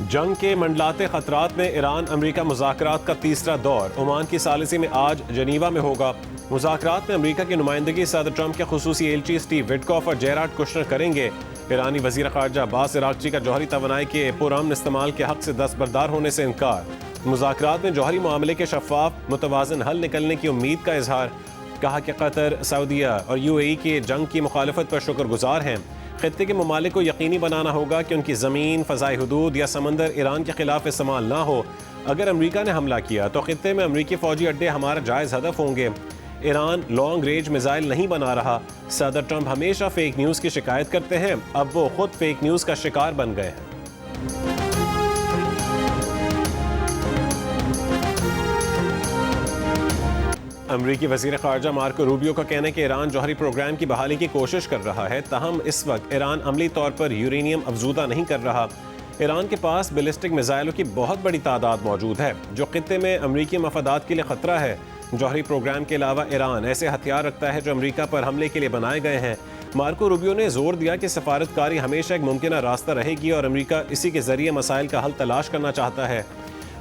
जंग के मंडलाते खतरात में ईरान अमरीका मुज़ाकरात का तीसरा दौर ओमान की सालिसी में आज जनीवा में होगा। मुज़ाकरात में अमरीका की नुमाइंदगी सदर ट्रंप के खुसूसी एलची स्टीव विटकॉफ और जेराड कुशनर करेंगे। ईरानी वज़ीर ख़ारजा अब्बास अराग़ची का जौहरी तवानाई के पुरअमन इस्तेमाल के हक़ से दस्तबरदार होने से इनकार। मुज़ाकरात में जौहरी मामले के शफ़ाफ मुतवाज़न हल निकलने की उम्मीद का इजहार। कहा कि कतर, सऊदीया और UAE के जंग की मुखालफत पर शुक्रगुजार हैं। खित्ते के ममालिक को यकीनी बनाना होगा कि उनकी ज़मीन, फ़ज़ाई हुदूद या समंदर ईरान के खिलाफ इस्तेमाल ना हो। अगर अमरीका ने हमला किया तो खित्ते में अमरीकी फ़ौजी अड्डे हमारा जायज़ हदफ होंगे। ईरान लॉन्ग रेंज मिसाइल नहीं बना रहा। सदर ट्रंप हमेशा फेक न्यूज़ की शिकायत करते हैं, अब वो खुद फेक न्यूज़ का शिकार बन गए हैं। अमरीकी वज़ीर ख़ारजा मार्को रूबियो का कहना है कि ईरान जौहरी प्रोग्राम की बहाली की कोशिश कर रहा है, ताहम इस वक्त ईरान अमली तौर पर यूरेनियम अफजूदा नहीं कर रहा। ईरान के पास बैलिस्टिक मिसाइलों की बहुत बड़ी तादाद मौजूद है जो खित्ते में अमरीकी मफादात के लिए ख़तरा है। जौहरी प्रोग्राम के अलावा ईरान ऐसे हथियार रखता है जो अमरीका पर हमले के लिए बनाए गए हैं। मार्को रूबियो ने जोर दिया कि सफारतकारी हमेशा एक मुमकिन रास्ता रहेगी और अमरीका इसी के जरिए मसाइल का हल तलाश करना चाहता है।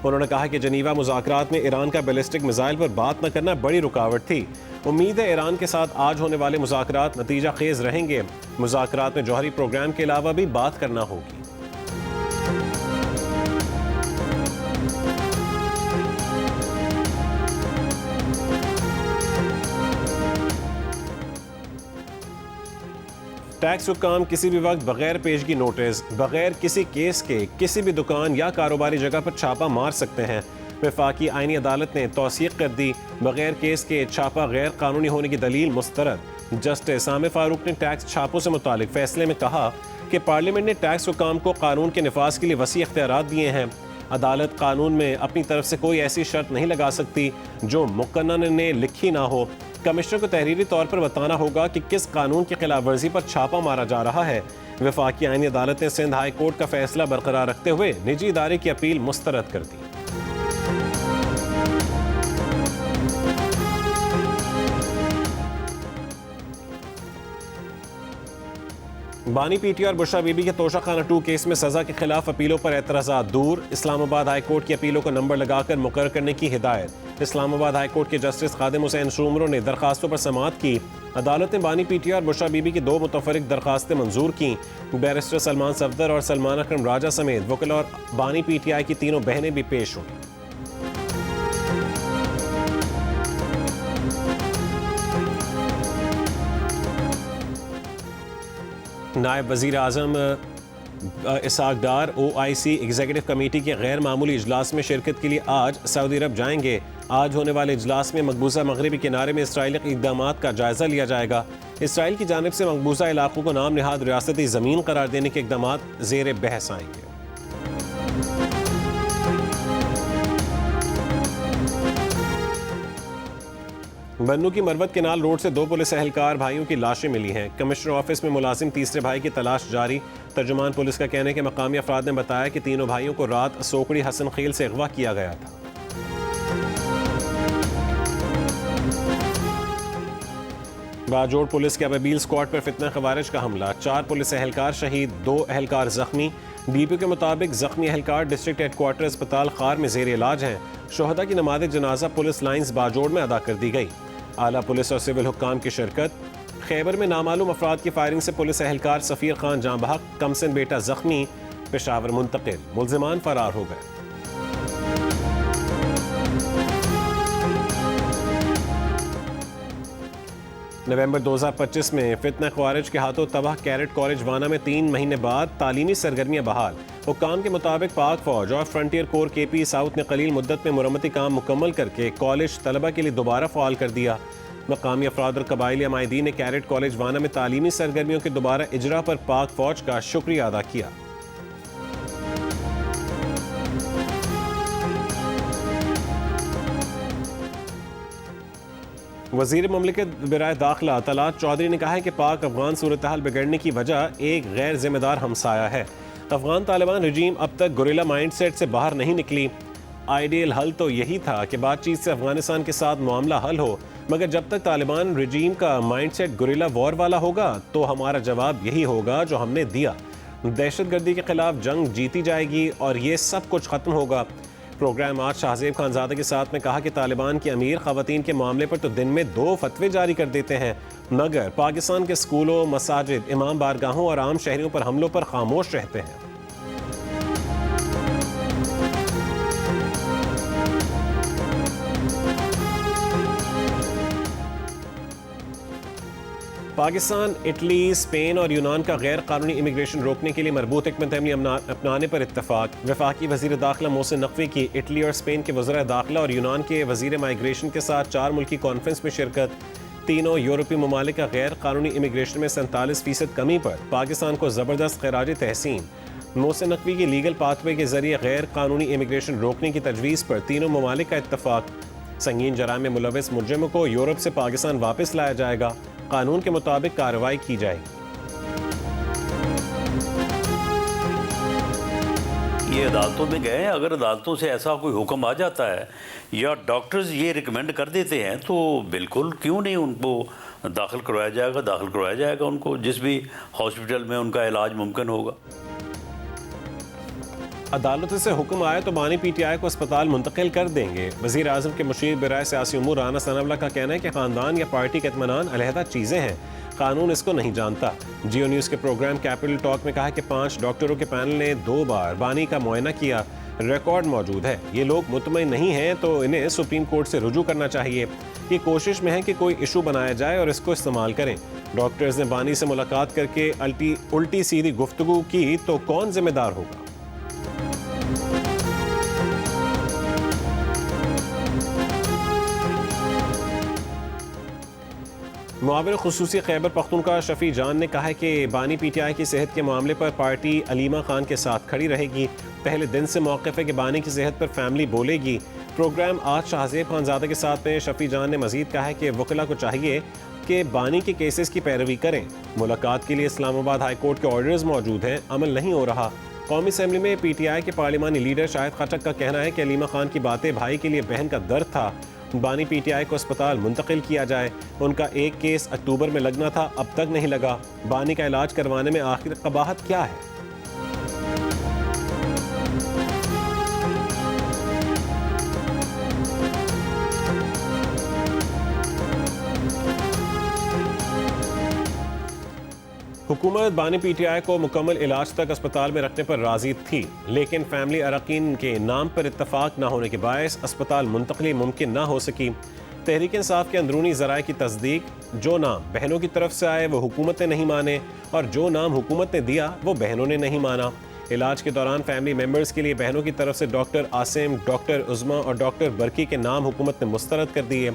उन्होंने कहा कि जनीवा मुज़ाकरात में ईरान का बैलिस्टिक मिसाइल पर बात न करना बड़ी रुकावट थी। उम्मीद है ईरान के साथ आज होने वाले मुज़ाकरात नतीजा खेज रहेंगे। मुज़ाकरात में जौहरी प्रोग्राम के अलावा भी बात करना होगी। टैक्स हुक्काम किसी भी वक्त बगैर पेशगी नोटिस, बगैर किसी केस के किसी भी दुकान या कारोबारी जगह पर छापा मार सकते हैं। वफाकी आईनी अदालत ने तौसीक कर दी, बगैर केस के छापा गैर कानूनी होने की दलील मुस्तरद। जस्टिस आमिर फारूक ने टैक्स छापों से मुतालिक फैसले में कहा कि पार्लियामेंट ने टैक्स हुक्काम को कानून के निफाज के लिए वसी इख्तियारात दिए हैं। अदालत कानून में अपनी तरफ से कोई ऐसी शर्त नहीं लगा सकती जो मुक़न्नन ने लिखी ना हो। कमिश्नर को तहरीरी तौर पर बताना होगा कि किस कानून की खिलाफ वर्जी पर छापा मारा जा रहा है। वफाकी आईनी अदालत ने सिंध हाई कोर्ट का फैसला बरकरार रखते हुए निजी इदारे की अपील मुस्तरद कर दी। बानी पीटी और बुशरा बीबी के तोशाखाना 2 केस में सजा के खिलाफ अपीलों पर एतराज़ात दूर। इस्लामाबाद हाई कोर्ट की अपीलों को नंबर लगाकर मुकर्रर करने की हिदायत। इस्लामाबाद हाई कोर्ट के जस्टिस खादिम हुसैन शुमरो ने दरखास्तों पर समाअत की। अदालत ने बानी पीटी और बुशरा बीबी की 2 मुतफरिक दरखास्तें मंजूर की। बैरिस्टर सलमान सफदर और सलमान अकरम राजा समेत वकील और बानी PTI की तीनों बहनें भी पेश हुई। नायब वज़ीर आज़म इसाक डार OIC एग्जीक्यूटिव कमेटी के गैर मामूली इजलास में शिरकत के लिए आज सऊदी अरब जाएंगे। आज होने वाले इजलास में मकबूजा मगरबी किनारे में इसराइली इक़दामात का जायज़ा लिया जाएगा। इसराइल की जानिब से मकबूजा इलाकों को नाम निहाद रियासती ज़मीन करार देने के इक़दामात ज़ेर बहस आएंगे। बन्नू की मरवत केनाल रोड से 2 पुलिस एहलकार भाइयों की लाशें मिली हैं। कमिश्नर ऑफिस में मुलाजिम तीसरे भाई की तलाश जारी। तर्जुमान पुलिस का कहना है कि मकामी अफराद ने बताया कि तीनों भाइयों को रात सोकड़ी हसन खेल से अगवा किया गया था। बाजोड़ पुलिस के अबील स्क्वाड पर फितना खवारिज का हमला, 4 पुलिस एहलकार शहीद, 2 एहलकार जख्मी। DPO के मुताबिक जख्मी एहलकार डिस्ट्रिक्ट हेडक्वार्टर अस्पताल खार में जेर इलाज हैं। शोहदा की नमाज जनाजा पुलिस लाइन्स बाजोड़ में अदा कर दी गई। आला पुलिस और सिविल हुक्काम की शिरकत। खैबर में नामालूम अफराद की फायरिंग से पुलिस एहलकार सफ़ीर खान जाँ बहक, कमसिन बेटा जख्मी, पेशावर मुंतकिल, मुल्जिमान फरार हो गए। नवंबर 2025 में फितना ख्वारिज के हाथों तबाह कैरेट कॉलेज वाना में 3 महीने बाद तालीमी सरगर्मियां बहाल। हुक्काम के मुताबिक पाक फौज और फ्रंटियर कोर KP साउथ ने कलील मुद्दत में मुरम्मती काम मुकम्मल करके कॉलेज तलबा के लिए दोबारा फ़ाल कर दिया। मकामी अफराद और कबाइली अमायदीन ने कैरेट कॉलेज वाना में तालीमी सरगर्मियों के दोबारा इजरा पर पाक फौज का शुक्रिया अदा किया। वज़ीर ममलिकत बराए दाखिला तलात चौधरी ने कहा है कि पाक अफगान सूरत हाल बिगड़ने की वजह एक गैर जिम्मेदार हमसाया है। अफगान तालिबान रजीम अब तक गुरिल्ला माइंडसेट से बाहर नहीं निकली। आइडियल हल तो यही था कि बातचीत से अफगानिस्तान के साथ मामला हल हो, मगर जब तक तालिबान रजीम का माइंडसेट गुरिल्ला वॉर वाला होगा तो हमारा जवाब यही होगा जो हमने दिया। दहशतगर्दी के खिलाफ जंग जीती जाएगी और ये सब कुछ खत्म होगा। प्रोग्राम आज शाहजेब खानजादे के साथ में कहा कि तालिबान के अमीर खवातीन के मामले पर तो दिन में 2 फतवे जारी कर देते हैं, मगर पाकिस्तान के स्कूलों, मसाजिद, इमाम बारगाहों और आम शहरियों पर हमलों पर खामोश रहते हैं। पाकिस्तान, इटली, स्पेन और यूनान का गैर कानूनी इमिग्रेशन रोकने के लिए मरबूत हिकमत अमली अपनाने पर इत्तफाक। वफाकी वज़ीर दाखिला मोहसिन नकवी की इटली और स्पेन के वज़ीर दाखिला और यूनान के वज़ीर माइग्रेशन के साथ 4 मुल्की कॉन्फ्रेंस में शिरकत। तीनों यूरोपीय ममालिक का गैर कानूनी इमिग्रेशन में 47% कमी पर पाकिस्तान को ज़बरदस्त खराज तहसीन। मोहसिन नकवी की लीगल पाथवे के जरिए गैर कानूनी इमिग्रेशन रोकने की तजवीज़ पर तीनों ममालिक का इत्तफाक। संगीन जराइम में मुलविस मुजरिमों को यूरोप से पाकिस्तान वापस लाया जाएगा, कानून के मुताबिक कार्रवाई की जाएगी। ये अदालतों में गए हैं, अगर अदालतों से ऐसा कोई हुक्म आ जाता है या डॉक्टर्स ये रिकमेंड कर देते हैं तो बिल्कुल क्यों नहीं उनको दाखिल करवाया जाएगा उनको जिस भी हॉस्पिटल में उनका इलाज मुमकिन होगा। अदालतों से हुक्म आए तो बानी PTI को अस्पताल मुंतकिल कर देंगे। वज़ीर आज़म के मुशीर बराए सियासी उमूर राना सनावला का कहना है कि ख़ानदान या पार्टी का इत्मीनान अलहदा चीज़ें हैं, कानून इसको नहीं जानता। जियो न्यूज़ के प्रोग्राम कैपिटल टॉक में कहा कि 5 डॉक्टरों के पैनल ने 2 बार बानी का मुआयना किया, रिकॉर्ड मौजूद है। ये लोग मुतमईन नहीं हैं तो इन्हें सुप्रीम कोर्ट से रुजू करना चाहिए। ये कोशिश में है कि कोई इशू बनाया जाए और इसको इस्तेमाल करें। डॉक्टर्स ने बानी से मुलाकात करके उल्टी सीधी गुफ्तगू की तो कौन जिम्मेदार होगा? मुआविन खुसूसी खैबर पख्तूनख्वा शफी जान ने कहा है कि बानी PTI की सेहत के मामले पर पार्टी अलीमा खान के साथ खड़ी रहेगी। पहले दिन से मौक़िफ़ है कि बानी की सेहत पर फैमिली बोलेगी। प्रोग्राम आज शाहजेब खानजादे के साथ में शफी जान ने मजीद कहा है कि वकला को चाहिए कि बानी के केसेस की पैरवी करें। मुलाकात के लिए इस्लामाबाद हाई कोर्ट के ऑर्डर्स मौजूद हैं, अमल नहीं हो रहा। कौमी असम्बली में PTI के पार्लिमानी लीडर शाहिद खटक का कहना है कि अलीमा खान की बातें भाई के लिए बहन का दर्द था। बानी PTI को अस्पताल मुंतकिल किया जाए। उनका एक केस अक्टूबर में लगना था, अब तक नहीं लगा। बानी का इलाज करवाने में आखिर कबाहत क्या है? हुकूमत बानी PTI को मुकम्मल इलाज तक अस्पताल में रखने पर राजी थी, लेकिन फैमिली अरकान के नाम पर इत्तफाक न होने के बायस अस्पताल मुंतकली मुमकिन न हो सकी। तहरीक इंसाफ के अंदरूनी ज़राए की तस्दीक, जो नाम बहनों की तरफ से आए वो हुकूमत ने नहीं माने और जो नाम हुकूमत ने दिया वो बहनों ने नहीं माना। इलाज के दौरान फैमिली मेम्बर्स के लिए बहनों की तरफ से डॉक्टर आसिम, डॉक्टर उज़मा और डॉक्टर बरकी के नाम हुकूमत ने मुस्तरद कर दिए।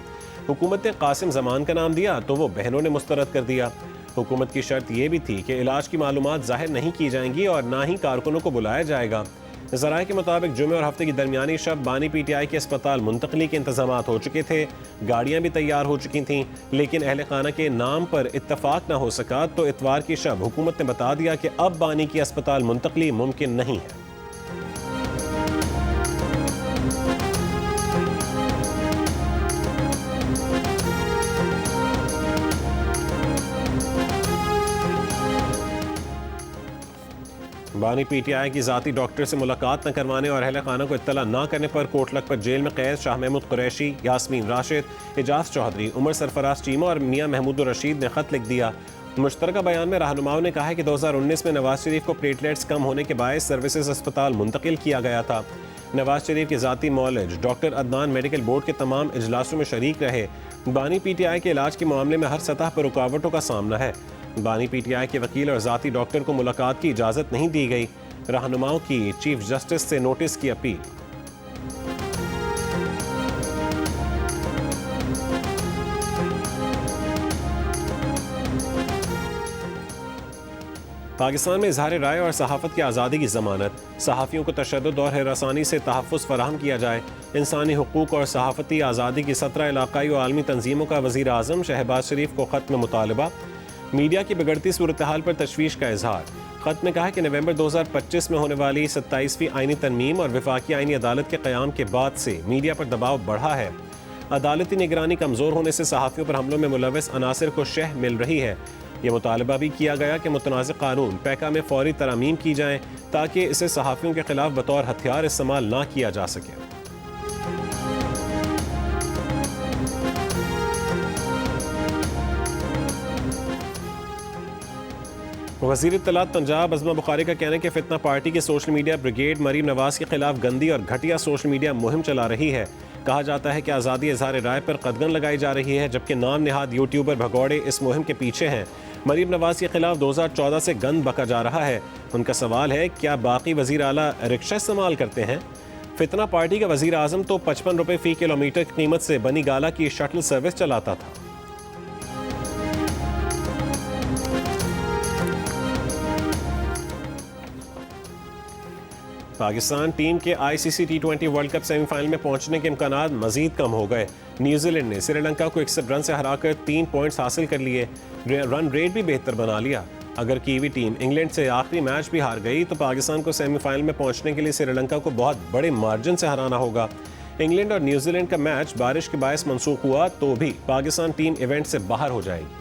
हुकूमत ने कासिम जमान का नाम दिया तो वो बहनों ने मुस्तरद कर दिया। हुकूमत की शर्त यह भी थी कि इलाज की मालूमात जाहिर नहीं की जाएंगी और ना ही कारकुनों को बुलाया जाएगा। ज़राए के मुताबिक जुमे और हफ्ते की दरमियानी शब बानी PTI के अस्पताल मुंतकली के इंतजाम हो चुके थे, गाड़ियाँ भी तैयार हो चुकी थीं, लेकिन अहले खाना के नाम पर इत्तफाक न हो सका तो इतवार की शब हुकूमत ने बता दिया कि अब बानी की अस्पताल मुंतकली मुमकिन नहीं है। बानी PTI की ज़ाती डॉक्टर से मुलाकात न करवाने और अहले खाना को इत्तला न करने पर कोट लखपत जेल में कैद शाह महमूद कुरैशी, यास्मीन राशिद, एजाज चौधरी, उमर सरफराज चीमा और मियाँ महमूद रशीद ने खत लिख दिया। मुश्तरका बयान में रहनुमाओं ने कहा है कि 2019 में नवाज शरीफ को प्लेटलेट्स कम होने के बायस सर्विसेज अस्पताल मुंतकिल किया गया था। नवाज शरीफ के ज़ाती मौलज डॉक्टर अदनान मेडिकल बोर्ड के तमाम इजलासों में शरीक रहे। बानी PTI के इलाज के मामले में हर सतह पर रुकावटों का सामना है। बानी PTI के वकील और ज़ाती डॉक्टर को मुलाकात की इजाज़त नहीं दी गई। रहनुमाओं की चीफ जस्टिस से नोटिस की अपील। पाकिस्तान में इजहार राय और सहाफ़त की आज़ादी की ज़मानत, सहाफ़ियों को तशद्दुद और हिरासानी से तहफ़्फ़ुज़ फराहम किया जाए। इंसानी हुकूक और सहाफ़ती आज़ादी की 17 इलाक़ाई और आलमी तंजीमों का वज़ीर आज़म शहबाज शरीफ को ख़त में मुतालबा। मीडिया की बिगड़ती सूरत हाल पर तशवीश का इजहार। ख़त में कहा कि नवंबर 2025 में होने वाली 27वीं आईनी तरमीम और वफाकी आईनी अदालत के क़याम के बाद से मीडिया पर दबाव बढ़ा है। अदालती निगरानी कमज़ोर होने से सहाफ़ियों पर हमलों में मुलविस अनासिर को शह मिल रही है। ये मुतालबा भी किया गया कि मुतनाज़ कानून पैका में फौरी तरामीम की जाएं ताकि इसे सहाफ़ियों के खिलाफ बतौर हथियार इस्तेमाल ना किया जा सके। वज़ीर इत्तलात पंजाब अज़मा बुखारी का कहना है कि फितना पार्टी की social media brigade Maryam Nawaz के खिलाफ गंदी और घटिया सोशल मीडिया मुहिम चला रही है। कहा जाता है कि आज़ादी इज़हार राय पर कदगन लगाई जा रही है, जबकि नाम निहाद यूट्यूबर भगौड़े इस मुहिम के पीछे हैं। मरीम नवाज के खिलाफ 2014 से गंद बका जा रहा है। उनका सवाल है, क्या बाकी वज़ीर आला रिक्शा इस्तेमाल करते हैं? फितना पार्टी का वज़ीर आज़म तो 55 रुपये फ़ी किलोमीटर की कीमत से बनी गाला की शटल सर्विस चलाता था। पाकिस्तान टीम के ICC T20 world cup semifinal में पहुंचने के इम्कानात मजीद कम हो गए। न्यूजीलैंड ने श्रीलंका को 61 रन से हराकर 3 पॉइंट्स हासिल कर लिए। रन रेट भी बेहतर बना लिया। अगर कीवी टीम इंग्लैंड से आखिरी मैच भी हार गई तो पाकिस्तान को सेमीफाइनल में पहुंचने के लिए श्रीलंका को बहुत बड़े मार्जिन से हराना होगा। इंग्लैंड और न्यूजीलैंड का मैच बारिश के बायस मनसूख हुआ तो भी पाकिस्तान टीम इवेंट से बाहर हो जाएगी।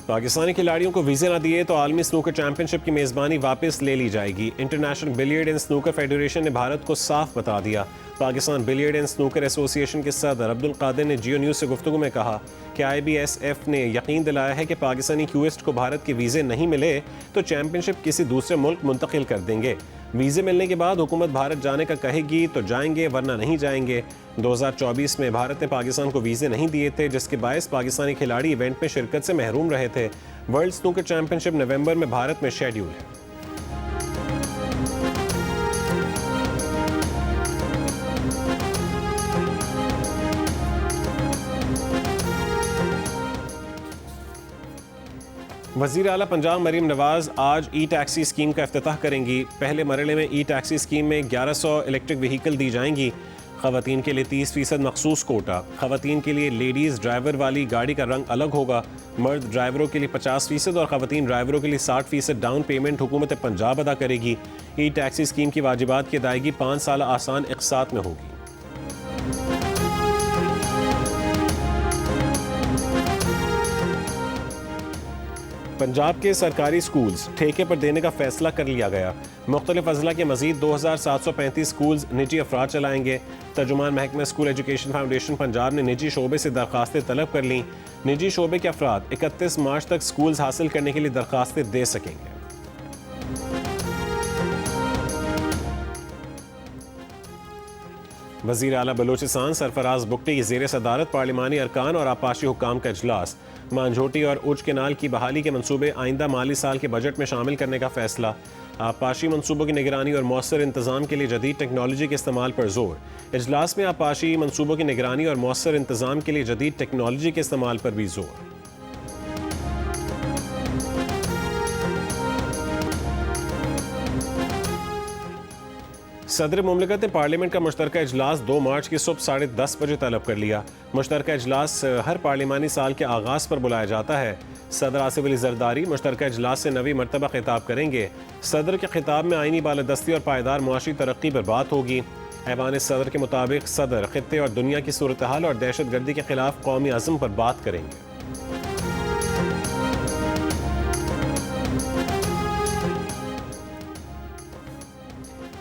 पाकिस्तानी खिलाड़ियों को वीज़े न दिए तो आलमी स्नूकर चैंपियनशिप की मेज़बानी वापस ले ली जाएगी। International billiard and snooker federation ने भारत को साफ बता दिया। Pakistan billiard and snooker association के सदर अब्दुल कादिर ने जियो न्यूज़ से गुफ्तगू में कहा कि IBSF ने यकीन दिलाया है कि पाकिस्तानी क्यूइस्ट को भारत के वीज़े नहीं मिले तो चैंपियनशिप किसी दूसरे मुल्क मुंतकिल कर देंगे। वीज़े मिलने के बाद हुकूमत भारत जाने का कहेगी तो जाएंगे, वरना नहीं जाएंगे। 2024 में भारत ने पाकिस्तान को वीज़े नहीं दिए थे, जिसके बायस पाकिस्तानी खिलाड़ी इवेंट में शिरकत से महरूम रहे थे। वर्ल्ड स्नूकर चैंपियनशिप नवंबर में भारत में शेड्यूल है। वज़ीर आला पंजाब मरीम नवाज आज ई-टैक्सी स्कीम का इफ्तिताह करेंगी। पहले मरहले में ई-टैक्सी स्कीम में 1100 इलेक्ट्रिक व्हीकल दी जाएंगी। ख़वातीन के लिए 30% मखसूस कोटा। ख़वातीन के लिए लेडीज़ ड्राइवर वाली गाड़ी का रंग अलग होगा। मर्द ड्राइवरों के लिए 50% और ख़वातीन ड्राइवरों के लिए 60% डाउन पेमेंट हुकूमत पंजाब अदा करेगी। ई-टैक्सी स्कीम की वाजिबात की अदायगी 5 साल आसान इक़सात में होगी। पंजाब के सरकारी स्कूल्स ठेके पर देने का फैसला कर लिया गया। मुख्तलिफ अजला के मजीद 2735 स्कूल्स निजी अफराद चलाएंगे। तर्जुमान महकमा स्कूल एजुकेशन फाउंडेशन पंजाब ने निजी शोबे से दरखास्तें तलब कर लीं। निजी शोबे के अफराद 31 मार्च तक स्कूल्स हासिल करने के लिए दरखास्तें दे सकेंगे। वज़ीर आला बलूचिस्तान सरफराज बुगटी की ज़ेर सदारत पार्लिमानी अरकान और आपाशी हुकाम का इजलास। मांझोटी और उज केनाल की बहाली के मंसूबे आइंदा माली साल के बजट में शामिल करने का फैसला। आपाशी मंसूबों की निगरानी और मौसर इंतज़ाम के लिए जदीद टेक्नोलॉजी के इस्तेमाल पर जोर। इजलास में आपाशी मंसूबों की निगरानी और मौसर इंतज़ाम के लिए जदीद टेक्नोलॉजी के इस्तेमाल पर भी जोर। सदर मुमलिकत ने पार्लियामेंट का मुश्तरका इजलास 2 मार्च की सुबह 10:30 बजे तलब कर लिया। मुश्तरका इजलास हर पार्लिमानी साल के आगाज़ पर बुलाया जाता है। सदर आसिफ अली जरदारी मुश्तरका इजलास से नवी मरतबा खिताब करेंगे। सदर के खिताब में आईनी बालादस्ती और पायदार मुआशी तरक्की पर बात होगी। ऐवान सदर के मुताबिक सदर खित्ते और दुनिया की सूरत हाल और दहशत गर्दी के खिलाफ कौमी अज़म पर बात करेंगे।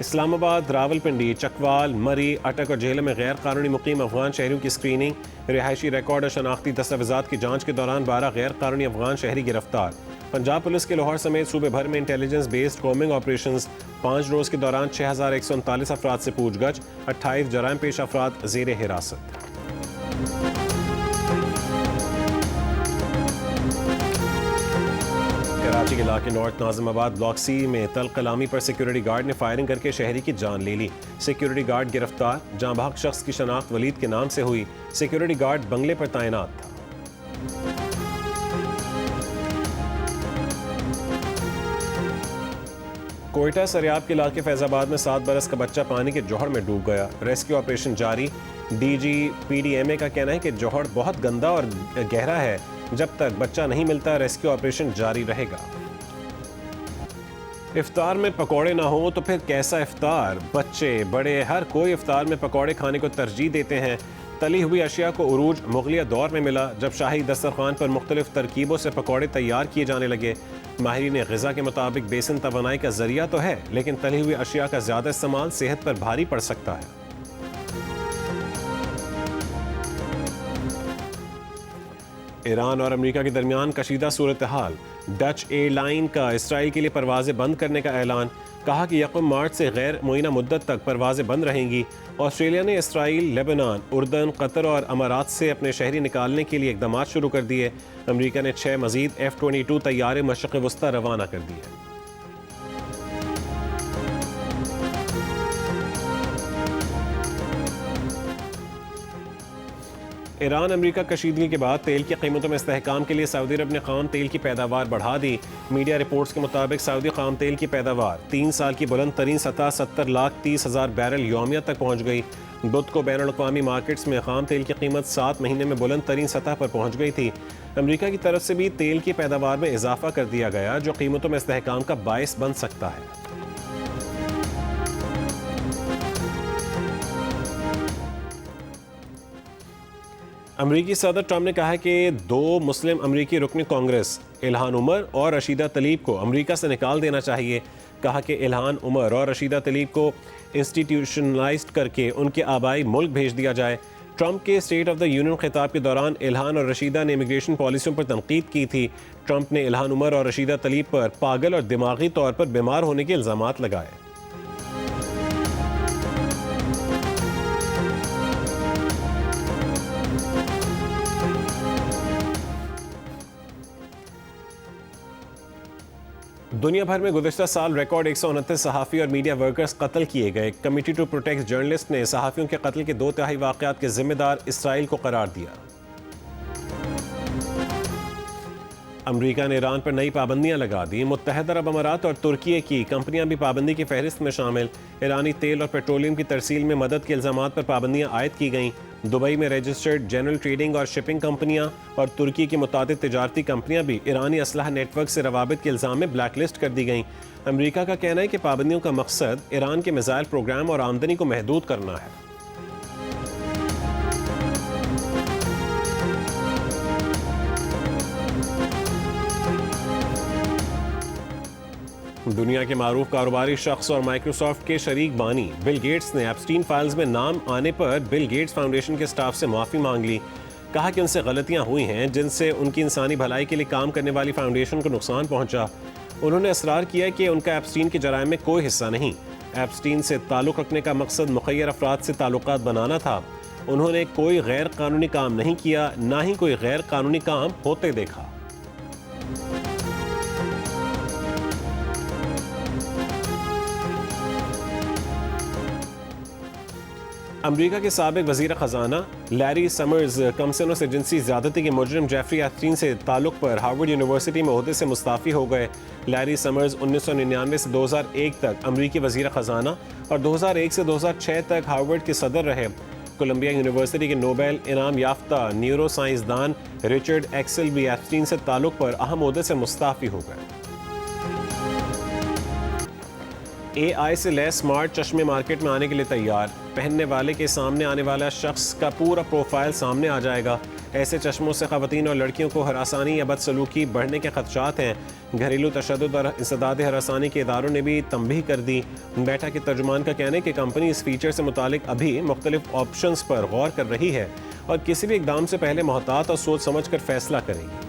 इस्लामाबाद, रावलपिंडी, चकवाल, मरी, अटक और जेहलम में गैर कानूनी मुकीम अफगान शहरियों की स्क्रीनिंग। रिहायशी रिकॉर्ड और शनाख्ती दस्तावेजात की जांच के दौरान 12 गैर कानूनी अफगान शहरी गिरफ्तार। पंजाब पुलिस के लाहौर समेत सूबे भर में इंटेलिजेंस बेस्ड कॉम्बिंग ऑपरेशंस। 5 रोज़ के दौरान 6139 अफराद से पूछगछ। 28 जराइम पेश अफराद ज़ेर हिरासत। कराची के इलाके नॉर्थ नाजिमाबाद ब्लॉक C में तल कलामी पर सिक्योरिटी गार्ड ने फायरिंग करके शहरी की जान ले ली। सिक्योरिटी गार्ड गिरफ्तार। जाँ भाग शख्स की शनाख्त वलीद के नाम से हुई। सिक्योरिटी गार्ड बंगले पर तैनात था। कोयटा सरियाब के इलाके फैजाबाद में 7 बरस का बच्चा पानी के जोहड़ में डूब गया। रेस्क्यू ऑपरेशन जारी। DG PDMA का कहना है कि जोहड़ बहुत गंदा और गहरा है। जब तक बच्चा नहीं मिलता रेस्क्यू ऑपरेशन जारी रहेगा। इफ्तार में पकौड़े ना हो तो फिर कैसा इफ्तार? बच्चे बड़े हर कोई इफ्तार में पकौड़े खाने को तरजीह देते हैं। तली हुई अशिया को उरूज मुगलिया दौर में मिला, जब शाही दस्तरखान पर मुख्तलिफ तरकीबों से पकौड़े तैयार किए जाने लगे। माहिरीन ग़िज़ा के मुताबिक बेसन तवानाई का जरिया तो है, लेकिन तली हुई अशिया का ज़्यादा इस्तेमाल सेहत पर भारी पड़ सकता है। ईरान और अमेरिका के दरमियान कशीदा सूरत हाल। डच एयरलाइन का इसराइल के लिए परवाज़ें बंद करने का ऐलान। कहा कि 1 मार्च से गैर मुइना मुद्दत तक परवाज़ें बंद रहेंगी। ऑस्ट्रेलिया ने इसराइल, लेबनान, उर्दन, कतर और अमारात से अपने शहरी निकालने के लिए इकदाम शुरू कर दिए। अमेरिका ने 6 मज़ीद F-22 तैयारे मशरिक़ वस्ता रवाना कर दिए। ईरान अमेरिका कशीदगी के बाद तेल की कीमतों में इस्तेहकाम के लिए सऊदी अरब ने खाम तेल की पैदावार बढ़ा दी। मीडिया रिपोर्ट्स के मुताबिक सऊदी खाम तेल की पैदावार 3 साल की बुलंद तरीन सतह 70,30,000 बैरल यौमिया तक पहुँच गई। बुध को बैनुल अक़वामी मार्केट्स में खाम तेल की कीमत 7 महीने में बुलंद तरीन सतह पर पहुँच गई थी। अमेरिका की तरफ से भी तेल की पैदावार में इजाफा कर दिया गया, जो कीमतों में इस्तेहकाम का बायस बन सकता है। अमरीकी सदर ट्रंप ने कहा है कि 2 मुस्लिम अमरीकी रुकनी कांग्रेस इल्हान उमर और रशीदा तलीब को अमरीका से निकाल देना चाहिए। कहा कि इल्हान उमर और रशीदा तलीब को इंस्टीट्यूशनलाइज्ड करके उनके आबाई मुल्क भेज दिया जाए। ट्रंप के स्टेट ऑफ द यूनियन खिताब के दौरान इल्हान और रशीदा ने इमिग्रेशन पॉलिसियों पर तनकीद की थी। ट्रंप ने इल्हान उमर और रशीदा तलीब पर पागल और दिमागी तौर पर बीमार होने के इल्ज़ामात लगाए। दुनिया भर में गुज़िश्ता साल रिकॉर्ड 129 सहाफ़ी और मीडिया वर्कर्स कत्ल किए गए। कमिटी टू प्रोटेक्ट जर्नलिस्ट ने सहाफ़ियों के कत्ल के 2/3 वाक़यात के जिम्मेदार इसराइल को करार दिया। अमरीका ने ईरान पर नई पाबंदियां लगा दी। मुत्तहदा अरब अमारात और तुर्की की कंपनियां भी पाबंदी की फहरिस्त में शामिल। ईरानी तेल और पेट्रोलियम की तरसील में मदद के इल्ज़ामात पर पाबंदियां आयद की गईं। दुबई में रजिस्टर्ड जनरल ट्रेडिंग और शिपिंग कंपनियां और तुर्की की मुतादिद तिजारती कंपनियां भी ईरानी असलहा नेटवर्क से रवाबित के इल्ज़ाम में ब्लैक लिस्ट कर दी गईं। अमरीका का कहना है कि पाबंदियों का मकसद ईरान के मिसाइल प्रोग्राम और आमदनी को महदूद करना है। दुनिया के मारूफ कारोबारी शख्स और माइक्रोसॉफ्ट के शरीक बानी बिल गेट्स ने एप्स्टीन फाइल्स में नाम आने पर बिल गेट्स फाउंडेशन के स्टाफ से माफ़ी मांग ली। कहा कि उनसे गलतियां हुई हैं जिनसे उनकी इंसानी भलाई के लिए काम करने वाली फाउंडेशन को नुकसान पहुंचा। उन्होंने इसरार किया कि उनका एप्स्टीन के जराइम में कोई हिस्सा नहीं। एप्स्टीन से ताल्लुक़ रखने का मकसद मुखय्यर अफराद से ताल्लुकात बनाना था। उन्होंने कोई गैर कानूनी काम नहीं किया, ना ही कोई गैर कानूनी काम होते देखा। अमरीका के साबिक वज़ीर ख़जाना लैरी समर्स कमसनस एजेंसी ज़्यादती के मुजरिम जेफरी एप्स्टीन से ताल्लुक़ पर हार्वर्ड यूनिवर्सिटी में ओहदे से मुस्ताफ़ी हो गए। लैरी समर्स 1999 से 2001 तक अमरीकी वज़ीर ख़जाना और 2001 से 2006 तक हार्वर्ड के सदर रहे। कोलंबिया यूनिवर्सिटी के नोबेल इनाम याफ्ता न्यूरो साइंसदान रिचर्ड एक्सेल भी एप्स्टीन से ताल्लुक़ पर अहम ओहदे से मुस्ताफ़ी हो गए। AI से लैस स्मार्ट चश्मे मार्केट में आने के लिए तैयार। पहनने वाले के सामने आने वाला शख्स का पूरा प्रोफाइल सामने आ जाएगा। ऐसे चश्मों से ख़वातीन और लड़कियों को हरासानी या बदसलूकी बढ़ने के खदशात हैं। घरेलू तशद्दुद और इंसदाद हरासानी के इदारों ने भी तंबीह कर दी। मेटा के तर्जुमान का कहना है कि कंपनी इस फीचर से मुतालिक अभी मुख्तलिफ ऑप्शंस पर गौर कर रही है और किसी भी इकदाम से पहले मोहतात और सोच समझ कर फैसला करेगी।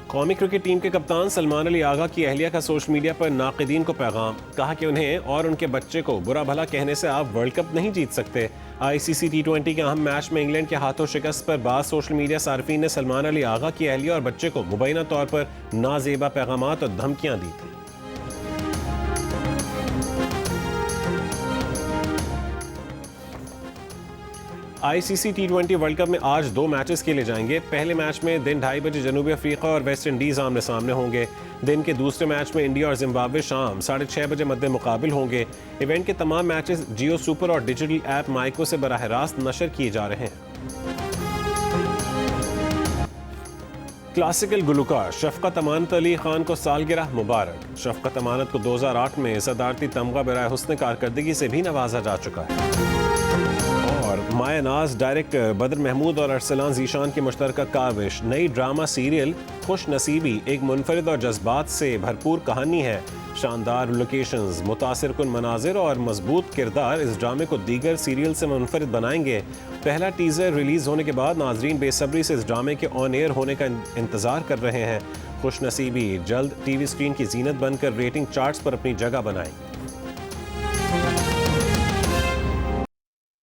कौमी क्रिकेट टीम के कप्तान सलमान अली आगा की अहलिया का सोशल मीडिया पर नाक़िदीन को पैगाम। कहा कि उन्हें और उनके बच्चे को बुरा भला कहने से आप वर्ल्ड कप नहीं जीत सकते। ICC T20 के अहम मैच में इंग्लैंड के हाथों शिकस्त पर बाद सोशल मीडिया सार्फिन ने सलमान अली आगा की अहलिया और बच्चे को मुबैना तौर पर नाजेबा पैगामात और धमकियाँ दी थी। ICC T20 वर्ल्ड कप में आज 2 मैचेस खेले जाएंगे। पहले मैच में दिन 2:30 बजे जनूबी अफ्रीका और वेस्ट इंडीज़ आमने सामने होंगे। दिन के दूसरे मैच में इंडिया और जिम्बाब्वे शाम 6:30 बजे मद्दे मुकाबिल होंगे। इवेंट के तमाम मैचेस जियो सुपर और डिजिटल ऐप माइको से बराह रास्त नशर किए जा रहे हैं। क्लासिकल गुलकार शफकत अमानत अली खान को सालगिरह मुबारक। शफकत अमानत को 2008 में सदारती तमगा बराए हुस्न कारकर्दगी से भी नवाजा जा चुका है। और माया नाज डायरेक्टर बदर महमूद और अरसलान जीशान की मुश्तरका काविश नई ड्रामा सीरियल खुश नसीबी एक मुनफरिद और जज्बात से भरपूर कहानी है। शानदार लोकेशंस, मुतासिर कुन मनाजिर और मजबूत किरदार इस ड्रामे को दीगर सीरियल से मुनफरिद बनाएंगे। पहला टीज़र रिलीज़ होने के बाद नाजरीन बेसब्री से इस ड्रामे के ऑन एयर होने का इंतज़ार कर रहे हैं। खुश नसीबी जल्द टीवी स्क्रीन की जीनत बनकर रेटिंग चार्ट्स पर अपनी जगह बनाएं।